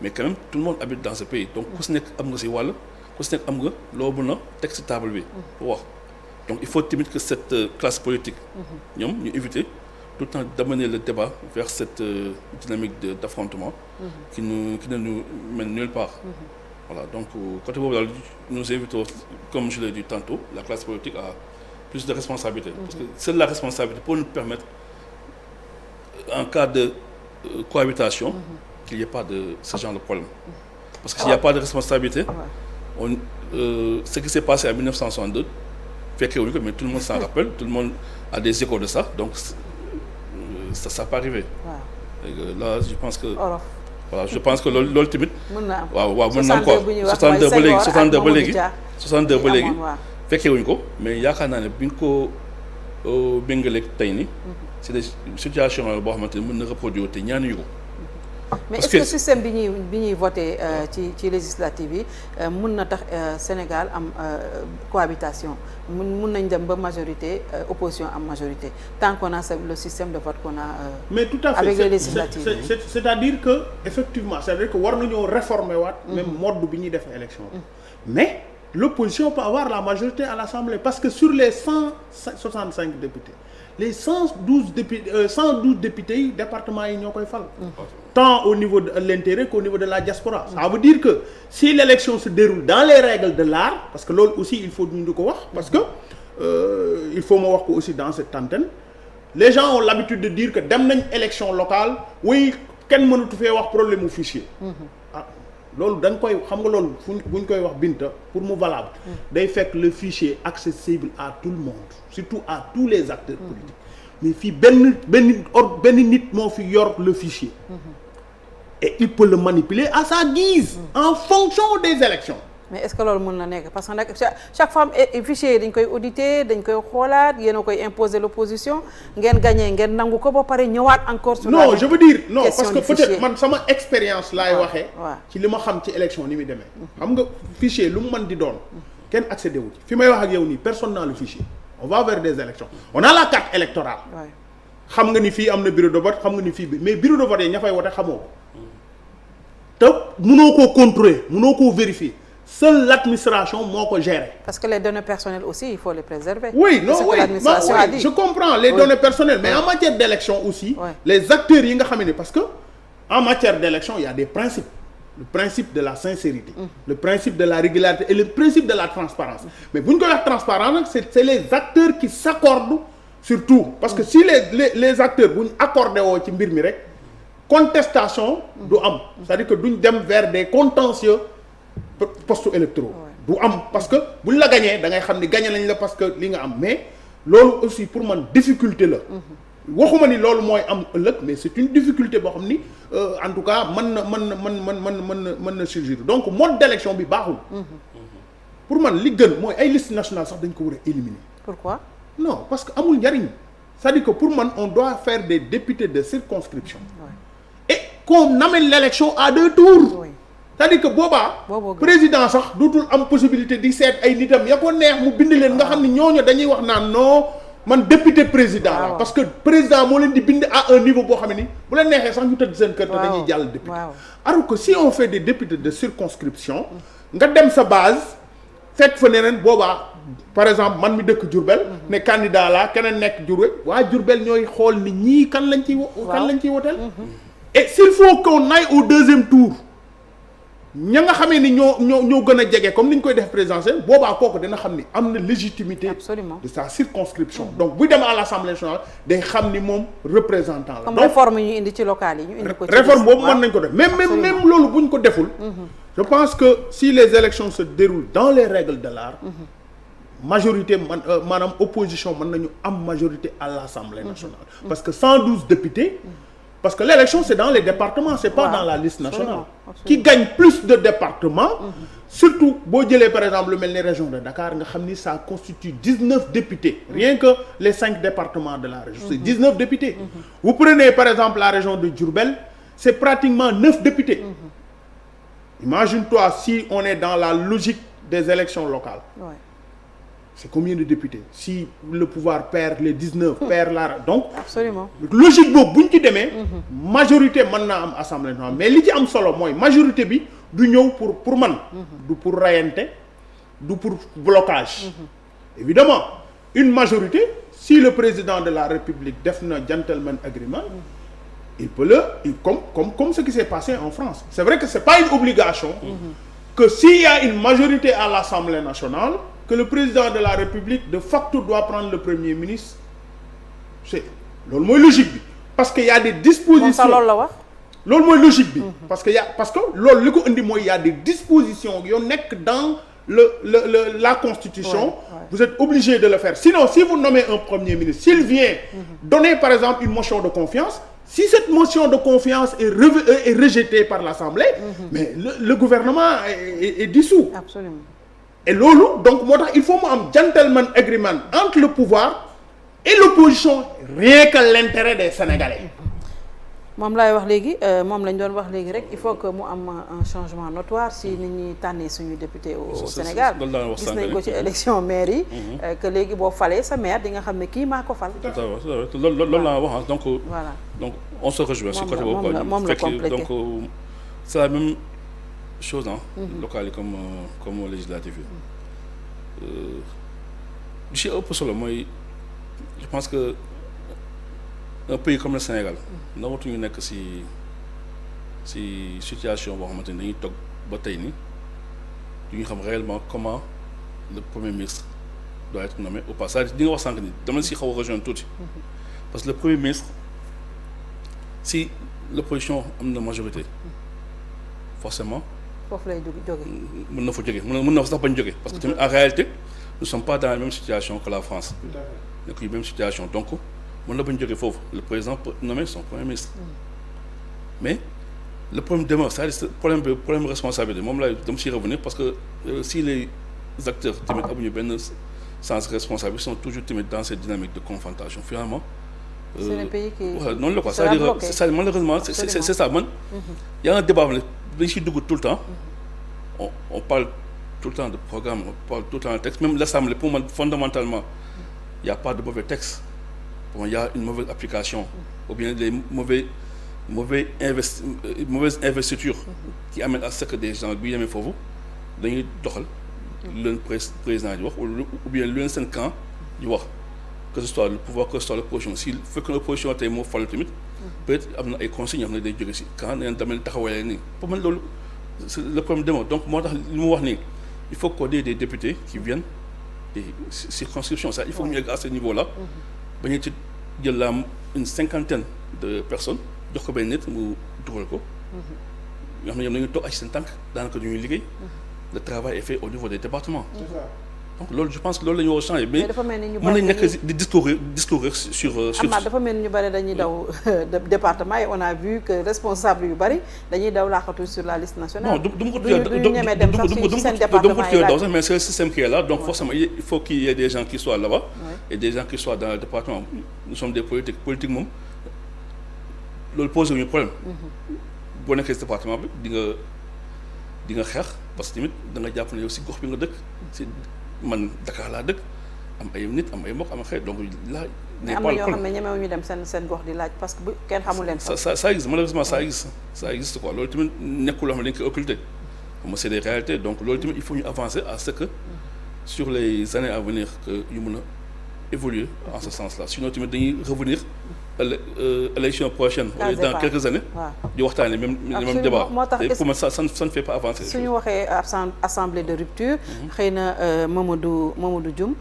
mais quand même tout le monde habite dans ce pays donc ku si nekk am nga si wàll ku si nekk am nga loo mën a teg si table bi pour wax donc il faut tamit que cette classe politique ñoom ñu éviter tout le temps d'amener le débat vers cette dynamique d'affrontement qui ne nous mène nulle part voilà donc côté boobu daal nous invitons comme je l'ai dit tantôt la classe politique à plus de responsabilité parce que c'est la responsabilité pour nous permettre en cas de cohabitation qu'il n'y ait pas de ce genre de problème parce que s'il n'y a pas de responsabilité ce qui s'est passé en 1962 fekkewuñu ko mais tout le monde s'en rappelle tout le monde a des échos de ça donc ça peut arriver là je pense que voilà je pense que loolu tamit waaw mën na ko 62 ba léegi fekkewuñu ko mais yaakaar naa ne bi ñu ko méngaleeg tey ni c'est des situations boo xamante ne mën na reproduire te ñaanuñu ko. mais est-ce que système bi ñuy voté ci législative yi mun na tax Sénégal am cohabitation mun nañ dem ba majorité opposition am majorité tant qu'on a le système de vote qu'on a mais tout à fait avec les législatives c'est-à-dire que effectivement c'est-à-dire que war nañoo réformer waat même mode bi ñuy def élection mais l'opposition peut avoir la majorité à l'Assemblée parce que sur les 165 députés les 112 députés yi département yi ñoo koy fal tant au niveau de l'intérieur qu'au niveau de la diaspora ça veut dire que si l'élection se déroule dans les règles de l'art parce que loolu aussi il faut ñu di ko wax parce que il faut ma wax ko aussi dans cette antenne les gens ont l'habitude de dire que dem nañ élection locale oui kenn mënatu fee wax problème mu fichier loolu da nga koy xam nga loolu buñ koy wax Binta pour mu valable day fekk le fichier accessible à tout le monde surtout à tous les acteurs politiques mais fii benn nit moo fi yor le fichier et il peut le manipuler à sa guise en fonction des élections mais est-ce que loolu mën na nekk parce que nag chaque fois fichier yi dañ koy auditer dañ koy xoolaat yéen a koy imposer l'opposition ngeen gagné ngeen nangu ko ba pare ñëwaat encore sur non je veux dire non parce que peut-être man sama expérience laay waxee ci li ma xam ci élection ni muy demee xam nga fichier lu mu mën di doon kenn accédé wu ci fi may wax ak yow nii personne n'a le fichier on va vers des élections on a la carte électorale xam nga ni fii am na bureau de vote xam nga ni fii bi mais bureau de vote yi ña fay wote xamoo ko te mënoo koo contrôler mënoo koo vérifier seule l'administration moo ko gérer. parce que les données personnelles aussi il faut les préserver. oui non oui l'administration a dit. je comprends les données personnelles mais en matière d'élection aussi. les acteurs yi nga xam ne parce que en matière d'élection il y a des principes. le principe de la sincérité. le principe de la régularité et le principe de la transparence mais bu ñu koy wax transparence nag c'est les acteurs qui s'accordent surtout parce que si les acteurs bu ñu accordé woo ci mbir mi rek contestation du am c'est-à-dire que duñ dem vers des contentieux postes électoraux du am parce que buñ la gañee da ngay xam ni gañe nañ la parce que li nga am mais loolu aussi pour man difficulté la waxuma ni loolu mooy am ëllëg mais c'est une difficulté boo xam ni en tout cas mën na surgir donc mode d'élection bi baaxul pour man li gën mooy ay liste nationale sax dañ ko war a éliminer. Pourquoi? Non parce que amul njariñ c'est-à-dire que pour man on doit faire des députés de circonscription et qu'on amène l'élection à 2 tours. c'est-à-dire que boobaa président sax dootul am possibilité di seet ay nitam ya ko neex mu bind leen nga xam ni ñooñu dañuy wax naan non man député président la parce que président moo leen di bind à un niveau boo xam ne ni bu leen neexee sax ñu tëdd seen kër te dañuy jàll député alors que si on fait des députés de circonscription nga dem sa base fekk fa neneen boobaa par exemple man mi dëkk Diourbel ne candidat la keneen nekk Diourbel waa Diourbel ñooy xool ni ñii kan lañ ciy woteel et s'il faut qu'on aille au 2e tour ña nga xamee ni ñoo gën a jege comme ni ñu koy def présidentielle boobaa kooku dina xam ni am na légitimité de sa circonscription donc buy dem à l'Assemblée nationale day xam ni moom représentant la comme réforme yi ñu indi ci locales yi ñu indi ko ci réforme boobu mën nañ ko def même loolu buñ ko deful je pense que si les élections se déroulent dans les règles de l'art majorité maanaam opposition mën nañu am majorité à l'Assemblée nationale parce que 112 députés parce que l'élection c'est dans les départements c'est pas dans la liste nationale qui gagne plus de départements surtout boo jëlee par exemple lu mel ni région de Dakar nga xam ni ça constitue 19 députés rien que les 5 départements de la région c'est 19 députés vous prenez par exemple la région de Diourbel c'est pratiquement 9 députés imagine-toi si on est dans la logique des élections locales c'est combien de députés si le pouvoir perd les 19 perd la donc absolument logique boobu bu ñu ci demee majorité mën naa am assemblée nationale mais li ci am solo mooy majorité bi du ñëw pour man du pour rayante du pour blocage évidemment une majorité si le président de la République def na gentleman agreement il peut comme ce qui s'est passé en France c'est vrai que c'est pas une obligation que s'il y a une majorité à l'Assemblée nationale que le président de la République de facto doit prendre le Premier ministre c'est loolu mooy logique bi parce que y a des dispositions loolu la wax loolu mooy logique bi parce que loolu li ko indi mooy y a des dispositions yoo nekk dans la Constitution vous êtes obligé de le faire sinon si vous nommez un Premier ministre s'il vient donner par exemple une motion de confiance si cette motion de confiance est rejetée par l'Assemblée mais le gouvernement est dissous absolument et loolu donc moo tax il faut mu am gentleman agreement entre le pouvoir et l'opposition rien que l'intérêt des Sénégalais. moom laay wax léegi moom lañ doon wax léegi rek il faut que mu am un changement notoire si nit ñi tànnee suñu député au Sénégal gis nañ ko ci élection maire yi que léegi boo falee sa maire di nga xam ne kii maa ko fal. loolu laa wax donc voilà donc on se rejoint si côté boobu moom la complété donc c'est la même chose locale yi comme législative yi li ci ëpp solo mooy je pense que un pays comme le Sénégal nawatuñu nekk ci situation boo xamante ni dañuy toog ba tey ni duñu xam réellement comment le premier ministre doit être nommé ou pas c'est-à-dire di nga wax sànq ni dama si xaw a rejoindre tuuti parce que le premier ministre si l'opposition am na majorité forcément foofu lay jóge mën na fa jóge mën na fa sax bañ jóge parce que tamit en réalité nous ne sommes pas dans la même situation que la France nekk yu même situation donc mën na bañ jógee foofu le président peut nommer son premier ministre mais le problème demeure c'est-à-dire problème responsabilité moom laay dama siy revenir parce que si les acteurs tamit amuñu benn sens responsable ils sont toujours tamit dans cette dynamique de confrontation finalement c'est le pays qui voilà noonu la quoi c'est-à-dire malheureusement c'est ça man y a un débat ne dañ siy dugg tout le temps on parle tout le temps de programme on parle tout le temps de texte même l'Assemblée pour moi fondamentalement il y a pas de mauvais texte bon, il y a une mauvaise application ou bien des mauvaises investitures qui amènent à ce que des gens bi yemee foofu dañuy doxal leen président di wax ou bien lu leen seen camp di wax que ce soit le pouvoir que ce soit l'opposition si fekk na opposition tey moo falu tamit peut-être am na ay consignes yoo xam ne day jóge si camp neen damel taxawalee nii pour man loolu c'est le problème demeure donc moo tax li mu wax nii il faut qu'on ait des députés qui viennent des circonscriptions ça il faut ñu yegg à ce niveau là ba ñu ci jël la une cinquantaine de personnes jox ko benn nit mu dugal ko yoo xam ne ñoom dañuy toog ak seen tànk daanaka du ñuy liggéey le travail est fait au niveau des départements donc loolu je pense que loolu la ñu war a changer mais mën nañ nekk di discourir sur dafa mel ni ñu bëri dañuy daw département et on a vu que responsable yu bëri dañuy daw laaxatu sur la liste nationale. non du ma ko tuddee daw sax mais c'est le système qui est là donc forcément il faut qu'il y ait des gens qui soient là-bas et des gens qui soient dans le département nous sommes des politique moom loolu posé wuñu problème boo nekkee si département bi di nga xeex parce que tamit da nga jàpp ne yow si gox bi nga dëkk si man Dakar laa dëkk am ay nit am ay mbokk am xëy donc là. mais am na ñoo xam ne ñemewu ñu dem seen gox di laaj parce que bu kenn xamul leen. ça existe malheureusement ça existe quoi loolu tamit nekkul loo xam ne dañ koy occulter comme c'est des réalités donc loolu tamit il faut ñu avancer à ce que sur les années à venir que ñu mën a évoluer en ce sens-là sinon tamit dañuy revenir élection prochaine dans quelques années di waxtaanee même débat et pour moi ça ne fait pas avancer suñu waxee assemblée de rupture xëy na Mamadou Dioum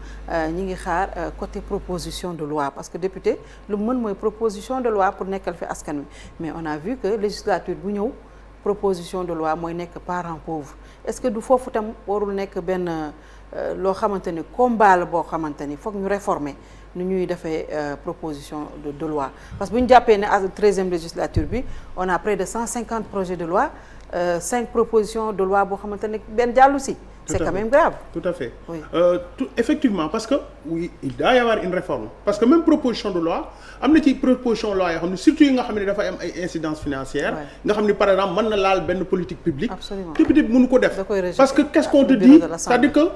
ñi ngi xaar côté proposition de loi parce que député lu mën mooy proposition de loi pour nekkal fi askan wi mais on a vu que législature bu ñëw proposition de loi mooy nekk parent pauvre est-ce que du foofu tam warul nekk benn loo xamante ni combat la boo xamante ni foog ñu réformer nu ñuy defee proposition de loi parce que bu ñu jàppee ne à 13e législature bi on a près de 150 projets de loi 5 propositions de loi boo xamante ne benn jàllu si c'est quand même grave. Tout à fait. Oui. Effectivement parce que oui il doit y avoir une réforme parce que même proposition de loi am na ci proposition de loi yoo xam ne surtout yi nga xam ne dafa am ay incidences financières. nga xam ne par exemple mën na laal benn politique publique. Absolument. député bi mënu ko def. parce que qu'est-ce qu'on te dit c'est-à-dire que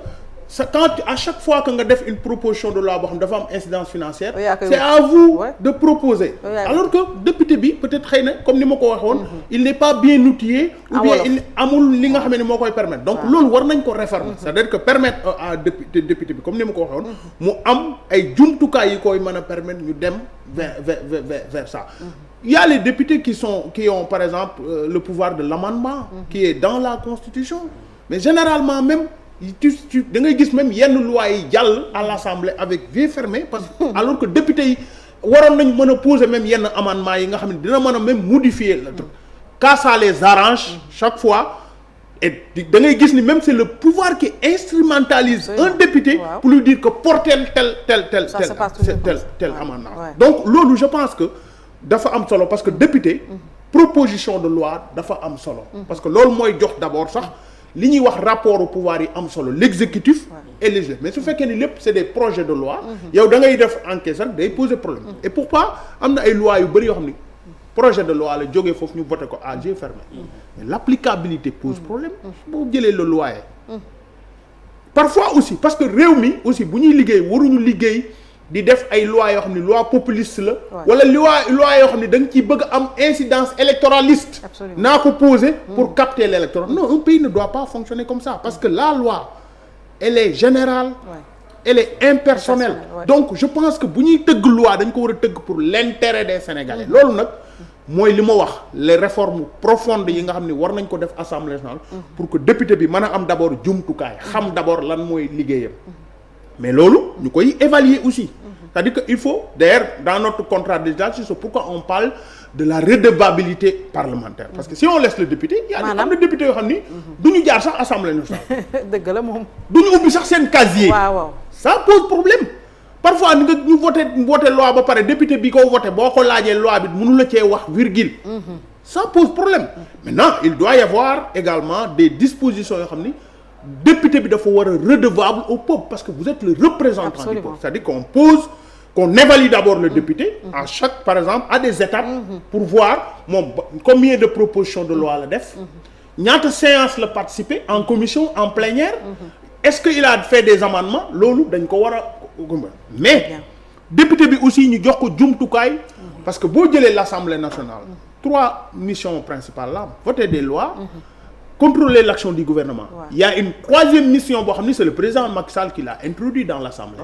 quand à chaque fois que nga def une proposition de loi boo xam dafa am incidence financière. c'est à vous de proposer. alors que député bi peut-être xëy na comme ni ma ko waxoon. il n'est pas bien outillé. ou bien il amul li nga xam ne moo koy permettre. donc loolu war nañ ko réformer. c'est-à-dire que permettre à député bi comme ni ma ko waxoon. mu am ay jumtukaay yi koy mën a permettre ñu dem vers ça. Il y a les députés qui ont par exemple le pouvoir de l'amendement. qui est dans la Constitution. mais généralement même. da ngay gis même yenn loi yi jàll à l'Assemblée avec yeux fermés parce que alors que député yi waroon nañ mën a poser même yenn amendement yi nga xam ne dina mën a même modifier le truc quand ça les arrange chaque fois et da ngay gis ni même c'est le pouvoir qui instrumentalise un député pour lui dire que porter tel amendement donc loolu je pense que dafa am solo parce que député proposition de loi dafa am solo parce que loolu mooy jox d'abord sax li ñuy wax rapport au pouvoir yi am solo l'exécutif et législatif mais su fekkee ni lépp c'est des projets de loi yow da ngay def enquête rek day poser problème et pourquoi am na ay lois yu bëri yoo xam ni projet de loi la jógee foofu ñu voté ko à yeux fermés mais l'applicabilité pose problème boo jëlee le loyer parfois aussi parce que réew mi aussi bu ñuy liggéey waruñu liggéey di def ay lois yoo xam ne loi populiste la wala loi yoo xam ne da nga ciy bëgg am incidence électoraliste naa ko poser pour capter l'électorat non un pays ne doit pas fonctionner comme ça parce que la loi elle est générale elle est impersonnelle donc je pense que bu ñuy tëgg loi dañ ko war a tëgg pour l'intérêt des Sénégalais loolu nag mooy li ma wax les réformes profondes yi nga xam ne war nañ ko def Assemblée nationale pour que député bi mën a am d'abord jumtukaay xam d'abord lan mooy liggéeyam mais loolu ñu koy évaluer aussi c'est-à-dire que il faut d'ailleurs dans notre contrat de législature c'est pourquoi on parle de la redevabilité parlementaire parce que si on laisse le député y a am na député yoo xam ni du ñu jaar sax Assemblée nationale dëgg la moom du ñu ubbi sax seen casier waaw ça pose problème parfois ni nga ñu voté loi ba pare député bi ko voté boo ko laajee loi bi mënu la cee wax virgule ça pose problème maintenant il doit y avoir également des dispositions yoo xam ni député bi dafa war a redevable au peuple parce que vous êtes le représentant du peuple c'est-à-dire qu'on évalue d'abord le député à chaque par exemple à des étapes pour voir moom combien de propositions de loi la def ñaata séance la participer en commission en plénière est-ce que il a fait des amendements loolu dañ ko war a mais député bi aussi ñu jox ko jumtukaay parce que boo jëlee l'Assemblée nationale 3 missions principales là voter des lois contrôler l'action du gouvernement il y a une 3e mission boo xam ni c'est le président Macky Sall qui l'a introduit dans l'Assemblée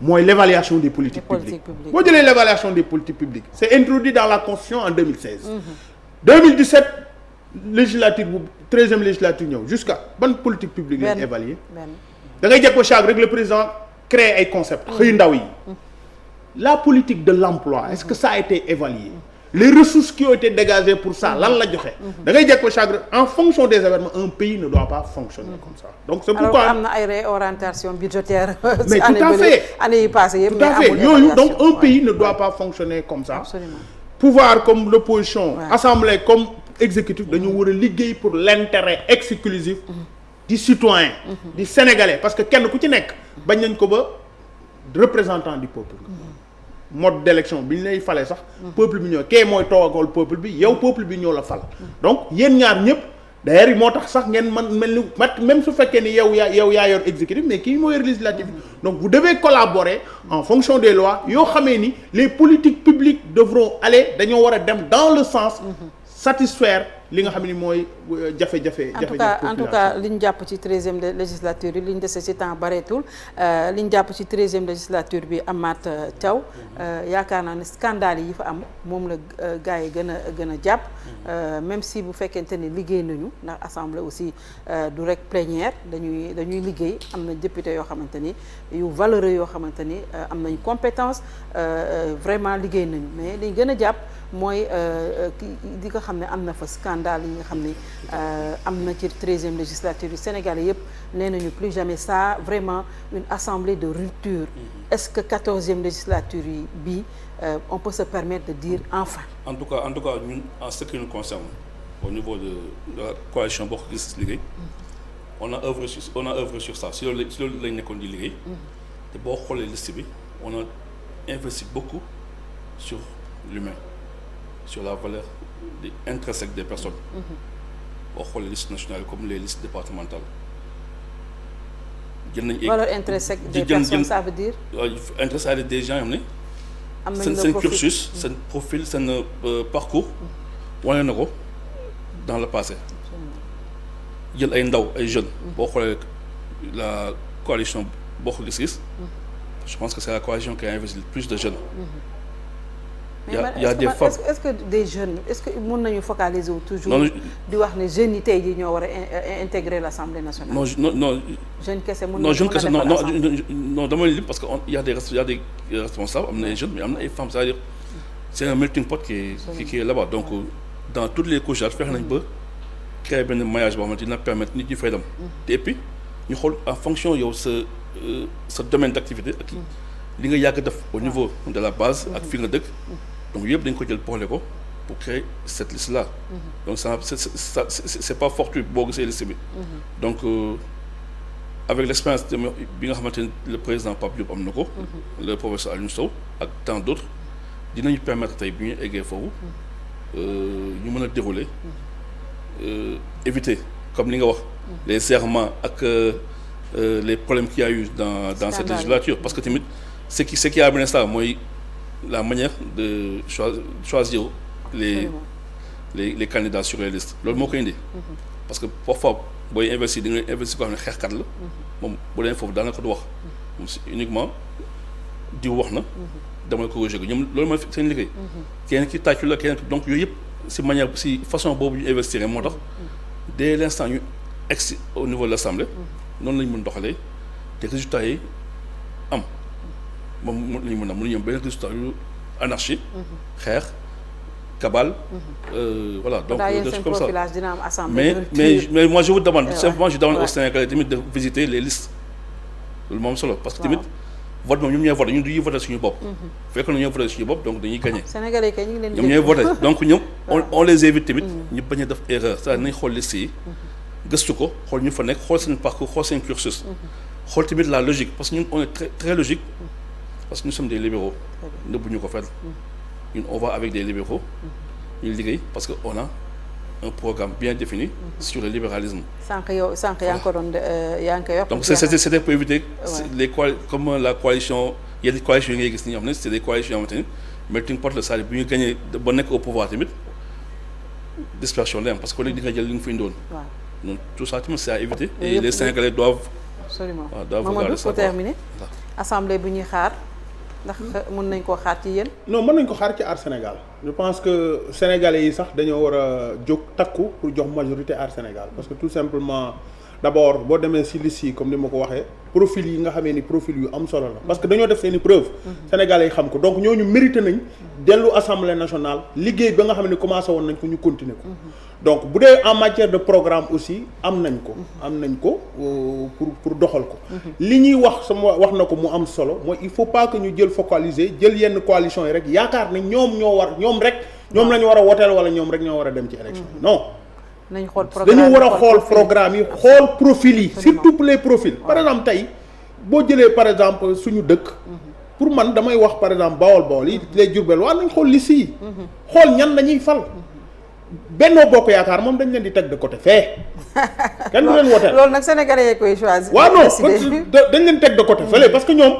mooy l'évaluation des politiques publiques boo jëlee l'évaluation des politiques publiques c'est introduit dans la Constitution en 2016 2017 législature bu 13e législature ñëw jusqu'à ban politique publique lañ évaluer da ngay jekk ko chaque rek le président crée ay concepts xëy ndaw yi la politique de l'emploi est-ce que ça a été évalué les ressources qui ont été dégagées pour ça lan la joxe da ngay jekk ko chaque rek en fonction des événements un pays ne doit pas fonctionner comme ça donc c'est pourquoi am na ay réorientation budgétaire mais tout à fait année yi passées yëpp tout à fait yooyu donc un pays ne doit pas fonctionner comme ça absolument pouvoir comme l'opposition assemblée comme exécutif dañu war a liggéey pour l'intérêt exclusif du citoyen du sénégalais parce que kenn ku ci nekk bañ nañ ko ba représentant du peuple mode d'élection bi ñu lay falee sax peuple bi ñoo kee mooy toogal peuple bi yow peuple bi ñoo la fal donc yéen ñaar ñëpp d'ailleurs moo tax sax ngeen man mel ni même su fekkee ni yow yaa yor exécutif mais kii moo yor législatif donc vous devez collaborer en fonction des lois yoo xamee ni les politiques publiques devront aller dañoo war a dem dans le sens satisfaire li nga xam ne mooy jafe-jafe. en tout cas li ñu jàpp ci 13e législature bi li ñu dese ci temps bareetul li ñu jàpp ci 13e législature bi Amath Thiaw yaakaar naa ne scandale yi fa am moom la gars yi gën a jàpp même si bu fekkente ni liggéey nañu ndax assemblée aussi du rek plénière dañuy liggéey am na député yoo xamante ni yu valeureux yoo xamante ni am nañu compétence vraiment liggéey nañu mais li gën a jàpp mooy di nga xam ne am na fa scandale yi nga xam ne am na ci 13e législature du Sénégal yëpp nee nañu plus jamais ça vraiment une assemblée de rupture est-ce que 14e législature yi bii on peut se permettre de dire enfin. en tout cas ñun en ce qui nous concerne au niveau de la coalition Bokk Gis Liggéey on a œuvré sur ça si loolu lañ nekkoon di liggéey te boo xoolee liste bi on a investi beaucoup sur l'humain sur la valeur intrinsèque des personnes. boo xoolee listes nationales comme les listes départementales. jël nañ valeur intrinsèque des personnes ça veut dire. intrinsèque des gens yoo xam ne. am nañu seen cursus seen profil seen parcours. wane na ko dans le passé. jël ay ndaw ay jeunes. boo xoolee la coalition Bokk Gis Gis. je pense que c'est la coalition qui a investi plus de jeunes. Il y a des femmes est-ce que des jeunes est-ce que mën nañu focaliser wu toujours di wax ne jeunes yi tey jii ñoo war a intégrer l'Assemblée nationale. non jeune kese mën non jeune kese non dama lim parce que il y a des responsables am na ay jeunes mais am na ay femmes c'est-à-dire c'est un melting pot qui est là-bas donc dans toutes les couches fexe nañ ba créer benn maillage boo xamante dina permettre nit ñi fay dem. te et puis ñu xool en fonction yow sa domaine d'activité ak li nga yàgg def au niveau de la base ak fi nga dëkk. donc yëpp dañ ko jël boole ko pour créer cette liste-là. Donc c'est pas fortuit boo gisee liste bi. Donc avec l'expérience bi nga xamante ne le président Pape Diop am na ko. le professeur Alioune Sow ak tant d'autres dinañu permettre tey bi ñu eggee foofu ñu mën a dérouler éviter comme li nga wax les errements ak les problèmes qu'il y a eu dans cette législature parce que tamit ce qui a amené ça mooy la manière de choisir les candidats sur les listes loolu moo ko indi parce que parfois booy investir di nga investir koo xam ne xeexkat la moom bu dee foofu daanaka du wax moom si uniquement diw wax na damay corriger ko ñoom loolu mooy seen liggéey kenn ki tàccu la kenn donc yooyu yëpp si manière si façon boobu ñu investir moo tax dès l'instant ñu egsi au niveau de l'Assemblée noonu lañ mën doxalee te résultats yi am moom la ñu mën a mënuñu am benn résultat yu anarchie xeex cabale voilà donc comme ça mais moi je vous demande simplement je demande aux Sénégalais tamit de visiter les listes loolu moom solo parce que tamit vote moom ñoom ñooy voté ñun du ñuy voté suñu bopp fekk na ñooy voté suñu bopp donc dañuy gagné Sénégalais kay ñu ngi leen ñoom ñooy voté donc ñoom on les évite tamit ñu bañ a def erreur c'est-à-dire nañ xool liste yi gëstu ko xool ñu fa nekk xool seen parcours xool seen cursus xool tamit la logique parce que ñun on est très très logique parce que nous sommes des libéraux nëbbuñu ko fenn ñun on va avec des libéraux ñu liggéey parce que on a un programme bien défini sur le libéralisme. sànq yaa ngi ko doon yaa ngi koy wax. donc c'était pour éviter les comme la coalition yenn coalition yi ngay gis ni ñoo xam ne c'est des coalitions yoo xamante ni melting pot la c'est-à-dire bu ñu gagné ba nekk au pouvoir tamit dispersion la am parce que léegi di nga jël li nga fi indoon. waaw donc tout ça tamit c'est à éviter. et les Sénégalais doivent. absolument doivent regarder ça. pour terminer. assemblée bu ñuy xaar. ndax mën nañ koo xaar ci yéen. non mën nañ ko xaar ci Aar Sénégal je pense que sénégalais yi sax dañoo war a jóg takku pour jox majorité Aar Sénégal parce que tout simplement d'abord boo demee ci liste yi comme ni ma ko waxee profil yi nga xamee ni profil yu am solo la parce que dañoo def seeni preuve sénégalais yi xam ko donc ñooñu mérité nañ dellu assemblée nationale liggéey ba nga xam ne commencé woon nañ ko ñu continuer ko donc bu dee en matière de programme aussi am nañ ko pour doxal ko li ñuy wax sama wax na ko mu am solo mooy il faut pas que ñu jël focaliser jël yenn coalition yi rek yaakaar ne ñoom la ñu war a woteel wala ñoom rek ñoo war a dem ci élection non nañ xool programme dañu war a xool programme yi xool profil yi surtout les profils par exemple tey boo jëlee par exemple suñu dëkk pour man damay wax par exemple Bawol yi les Diourbel waa nañ xool liste yi xool ñan lañuy fal Benno Bokk Yaakaar moom dañ leen di teg de côté fee kenn du leen woteel loolu nag sénégalais yee koy choisir waaw non dañ leen teg de côté fële parce que ñoom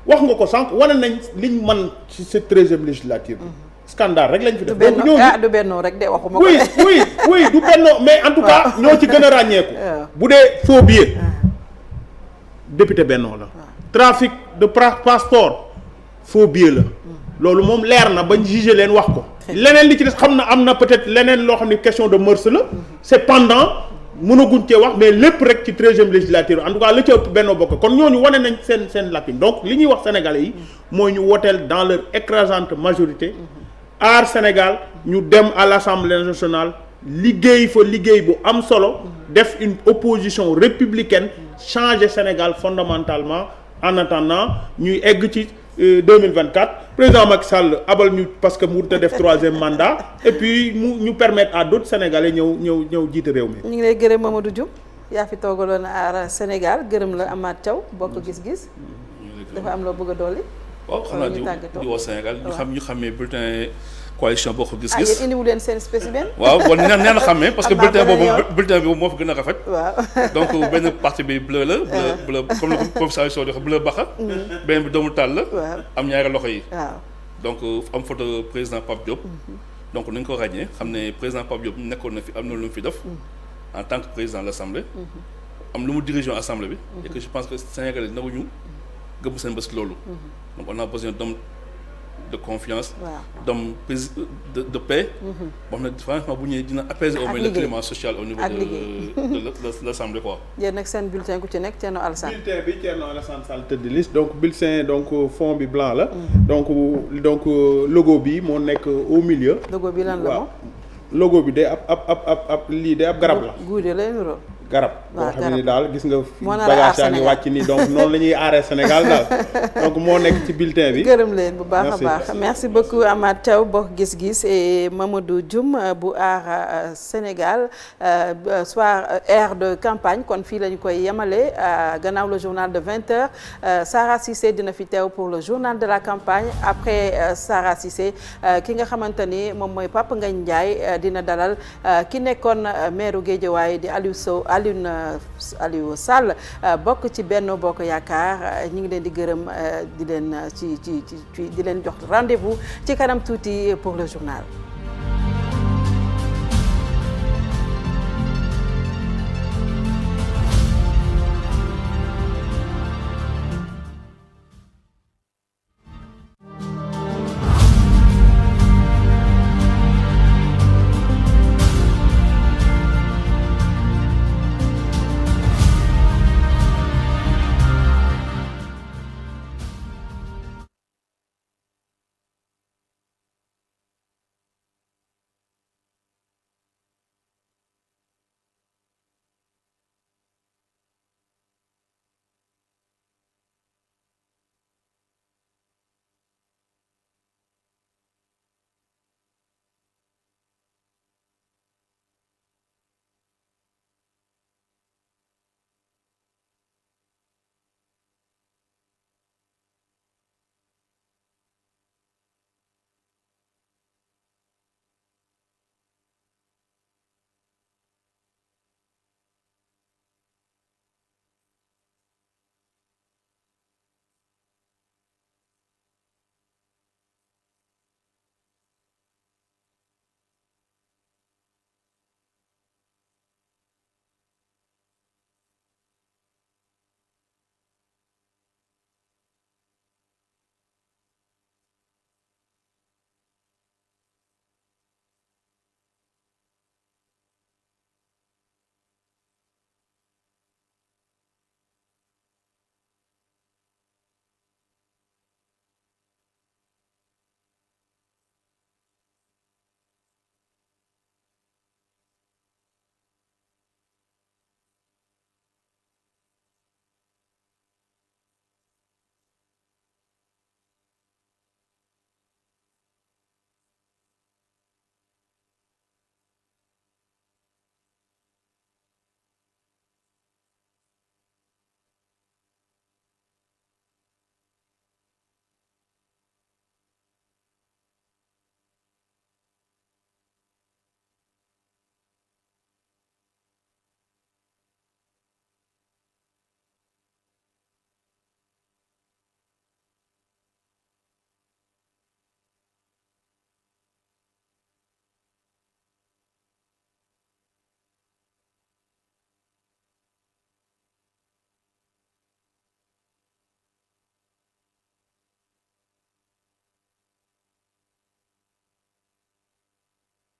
wax nga ko sànq wane nañ liñ man ci cette 13e législature scandale rek lañ fi def donc ñooñu du Benno rek de waxuma ko oui du Benno mais en tout cas ñoo ci gën a ràññeeku bu dee faux billet député Benno la trafic de passeport faux billet la loolu moom leer na bañ jugé leen wax ko leneen li ci des xam na am na peut-être leneen loo xam ne question de mœurs la c'est pendant mënaguñ cee wax mais lépp rek ci 13e législature en tout cas la ci ëpp Benno Bokk kon ñooñu wane nañ seen lacune donc li ñuy wax sénégalais yi mooy ñu woteel dans leur écrasante majorité Aar Sénégal ñu dem à l'Assemblée nationale liggéey fa liggéey bu am solo def une opposition républicaine changer Sénégal fondamentalement en attendant ñuy egg ci 2024 président Macky Sall abal ñu parce que mu def 3e mandat et puis ñu permettre à d'autres Sénégalais ñëw jiite réew mi. ñu ngi lay gërëm Mamadou Diouf yaa fi toogaloon Aar Sénégal gërëm la Amath Thiaw bokk gis-gis dafa am loo bëgg a dolli. waaw xanaa di woo Sénégal ñu xamee bulletin coalition Bokk Gis Gis yéen indiwu leen seen spécimen waaw bon nee na xamee parce que bulletin bi moo fi gën a rafet waaw donc benn partie bi bleu la bleu comme le professeur soo joxe bleu baxa beneen bi doomu taal la am ñaari loxo yi waaw donc am photo président Pape Diop donc nañ ko ràññee xam ne président Pape Diop nekkoon na fi am na lu mu fi def en tant que président de l'Assemblée am lu mu dirigeant assemblée bi et que je pense que Sénégalais naruñu gëm seen bés loolu donc on a besoin d'hommes de confiance d'hommes de paix boo xam ne franchement bu ñëwee dina apaiser au moins le climat social au niveau de l'Assemblée quoi. yéen nag seen bulletin ku ci nekk Thierno Alassane bulletin bi Thierno Alassane Sall tête de liste donc bulletin donc fond bi blanc la donc logo bi moo nekk au milieu logo bi lan la moom logo bi day ab lii day ab garab la guude lay nuroo garab. waaw boo xam ne daal gis nga. moo nar a aar bagage yaa ngi wàcc nii donc noonu la ñuy aaree Sénégal daal donc moo nekk ci bulletin bi. gërëm leen bu baax a baax merci beaucoup Amath Thiaw Bokk Gis Gis et Mamadou Dioum bu aar Sénégal soir air de campagne kon fii la ñu koy yemale gannaaw le journal de 20h Sarah Cissé dina fi teew pour le journal de la campagne après Sarah Cissé ki nga xamante ni moom mooy Papa Ngagne Ndiaye dina dalal ki nekkoon maire Guédiawaye di Aliou Sall bokk ci Benno Bokk Yaakaar ñi ngi leen di gërëm di leen di leen jox rendez-vous ci kanam tuuti pour le journal.